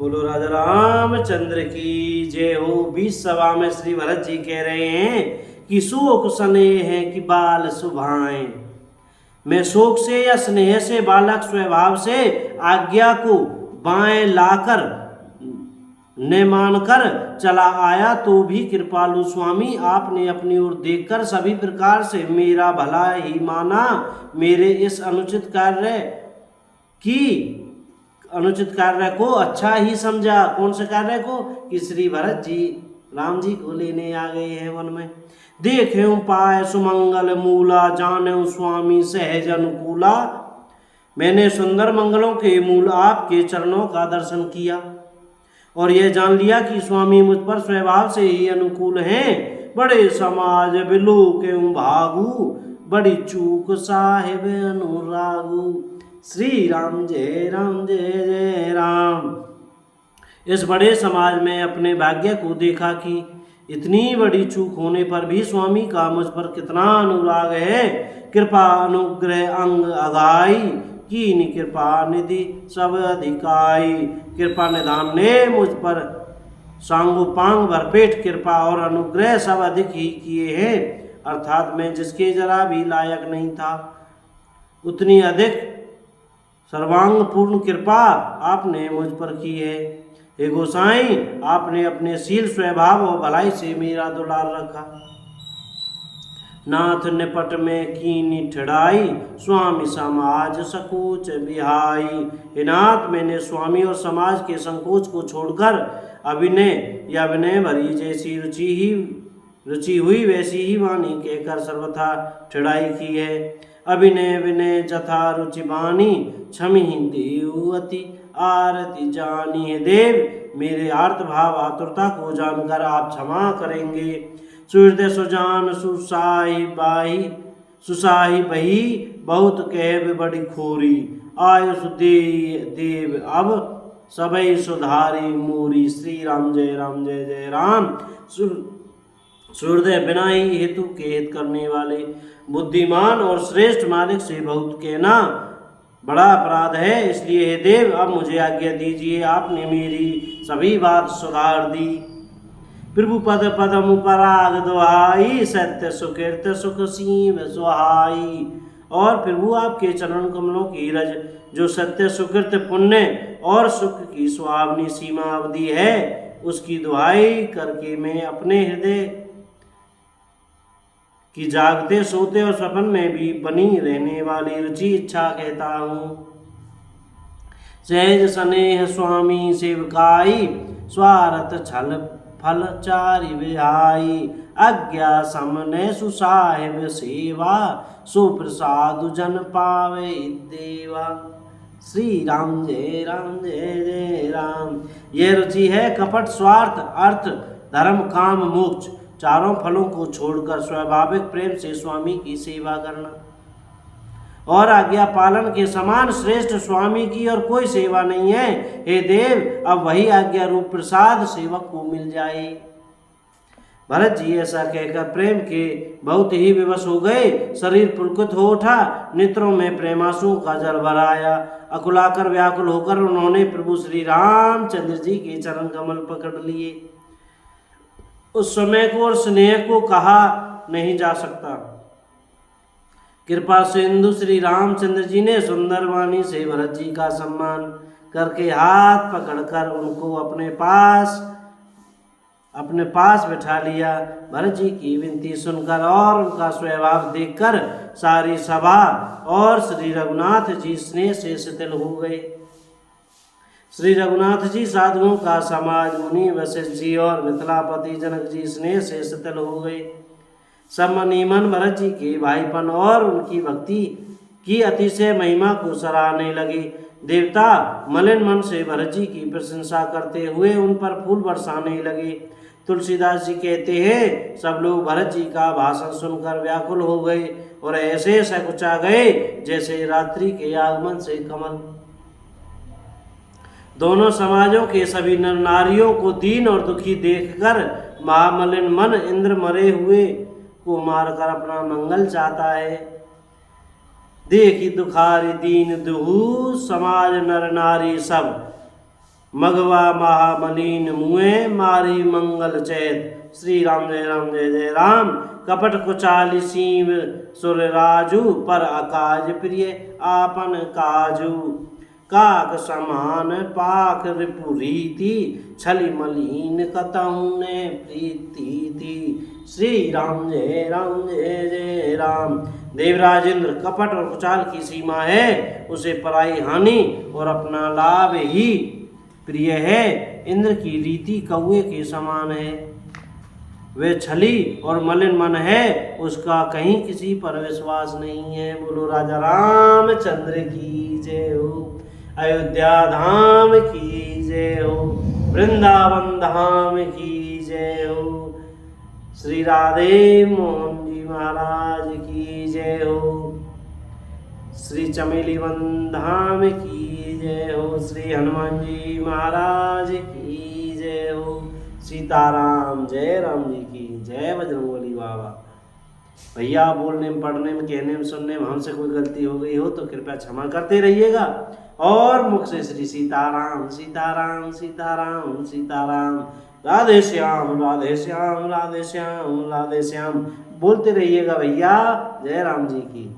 बोलो राजा रामचंद्र की जय हो। बीच सभा में श्री भरत जी कह रहे हैं कि शोक स्नेह है कि बाल सुभाएं। मैं शोक से या स्नेह से बालक स्वभाव से आज्ञा को बाएं लाकर ने मानकर चला आया, तो भी कृपालु स्वामी आपने अपनी ओर देखकर सभी प्रकार से मेरा भला ही माना। मेरे इस अनुचित कार्य को अच्छा ही समझा। कौन से कार्य को? कि श्री भरत जी राम जी को लेने आ गए हैं वन में। देखे पाए सुमंगल मूला, जाने स्वामी सहज अनुकूला। मैंने सुंदर मंगलों के मूल आपके चरणों का दर्शन किया और यह जान लिया कि स्वामी मुझ पर स्वभाव से ही अनुकूल हैं। बड़े समाज बिलो के भागु, बड़ी चूक साहेब अनुरागु। श्री राम जय जय राम। इस बड़े समाज में अपने भाग्य को देखा कि इतनी बड़ी चूक होने पर भी स्वामी का मुझ पर कितना अनुराग है। कृपा अनुग्रह अंग अगाई, कीन कृपा निधि सब अधिकाई। कृपा निधान ने मुझ पर सांगोपांग भरपेट कृपा और अनुग्रह सब अधिक ही किए हैं। अर्थात मैं जिसके जरा भी लायक नहीं था, उतनी अधिक सर्वांग पूर्ण कृपा आपने मुझ पर की है। हे गोसाई, आपने अपने शील स्वभाव और भलाई से मेरा दुलार रखा। नाथ निपट में कीनी ठड़ाई, स्वामी समाज सकोच बिहाई। हे नाथ, मैंने स्वामी और समाज के संकोच को छोड़कर विनय भरी जैसी रुचि हुई वैसी ही वाणी कहकर सर्वथा ठड़ाई की है। अभिनय विनय जथा रुचि बानी, क्षमी देवती आरती जानी। है देव, मेरे आर्त भाव आतुरता को जानकर आप क्षमा करेंगे। सुहृदय सुजान सुसाही बही, बहुत कह बड़ी खोरी। आयुष देव अब सबई सुधारी मोरी। श्री राम जय जय राम। सुहृदय बिना ही हेतु के हित करने वाले बुद्धिमान और श्रेष्ठ मालिक से बहुत कहना बड़ा अपराध है। इसलिए हे देव, अब मुझे आज्ञा दीजिए। आपने मेरी सभी बात सुधार दी। प्रभु पद पदम पराग दुहाई, सत्य सुकृत सुख सीम सुहाई। और प्रभु आपके चरण कमलों की रज जो सत्य सुकृत पुण्य और सुख की सुहावनी सीमा अवधि है, उसकी दुहाई करके मैं अपने हृदय कि जागते सोते और स्वप्न में भी बनी रहने वाली रुचि इच्छा कहता हूँ। सहज स्नेह स्वामी सेवकाई, स्वार्थ छल फल चारि विहाई। आज्ञा समने सुसाहेब सेवा, सुप्रसाद जन पावे देवा। श्री राम जय जय राम। यह रुचि है कपट स्वार्थ अर्थ धर्म काम मोक्ष चारों फलों को छोड़कर स्वाभाविक प्रेम से स्वामी की सेवा करना। और आज्ञा पालन के समान श्रेष्ठ स्वामी की और कोई सेवा नहीं है। हे देव, अब वही आज्ञा रूप प्रसाद सेवक को मिल जाए। भरत जी ऐसा कहकर प्रेम के बहुत ही विवश हो गए। शरीर पुलकित हो उठा, नेत्रों में प्रेमांसुओं का जल भर आया। अकुलाकर व्याकुल होकर उन्होंने प्रभु श्री रामचंद्र जी के चरण कमल पकड़ लिए। उस समय को और स्नेह को कहा नहीं जा सकता। कृपा सिंधु श्री रामचंद्र जी ने सुंदर वाणी से भरत जी का सम्मान करके हाथ पकड़कर उनको अपने पास बैठा लिया। भरत जी की विनती सुनकर और उनका स्वभाव देखकर सारी सभा और श्री रघुनाथ जी स्नेह से शिथिल हो गए। श्री रघुनाथ जी साधुओं का समाज मुनि वशिष्ठ जी और मिथिलापति जनक जी स्नेह से शिथिल हो गए। सब मनीमन भरत जी के भाईपन और उनकी भक्ति की अतिशय महिमा को सराहने लगे। देवता मलिन मन से भरत जी की प्रशंसा करते हुए उन पर फूल बरसाने लगे। तुलसीदास जी कहते हैं, सब लोग भरत जी का भाषण सुनकर व्याकुल हो गए और ऐसे सकुचा गए जैसे रात्रि के आगमन से कमल। दोनों समाजों के सभी नर नारियों को दीन और दुखी देखकर महामलिन मन इंद्र मरे हुए को मारकर अपना मंगल चाहता है। देखी दुखारी दीन दुहू, समाज नर नारी सब मघवा महामलिन मुए मारी मंगल चैत। श्री राम जय जय राम। कपट कुचाल सीम सुर राजू पर अकाज प्रिय आपन काजू। काक समान पाख रिपुरीति छलि मलिन कतहु ने प्रीति थी। श्री राम जय जय राम। देवराज इंद्र कपट और कुचाल की सीमा है, उसे पराई हानि और अपना लाभ ही प्रिय है। इंद्र की रीति कौए के समान है, वे छली और मलिन मन है, उसका कहीं किसी पर विश्वास नहीं है। बोलो राजा रामचंद्र की जय हो। अयोध्या धाम की जय हो। वृंदावन धाम की जय हो। श्री राधे मोहन जी महाराज की जय हो। श्री चमेली वन धाम की जय हो। श्री हनुमान जी महाराज की जय हो। सीताराम जय राम जी की जय। बजरंगबली बाबा। भैया बोलने में, पढ़ने में, कहने में, सुनने में हमसे कोई गलती हो गई हो तो कृपया क्षमा करते रहिएगा। और मुख से श्री सीताराम सीताराम सीताराम सीताराम, राधे श्याम राधे श्याम राधे श्याम राधे श्याम बोलते रहिएगा भैया। जय राम जी की।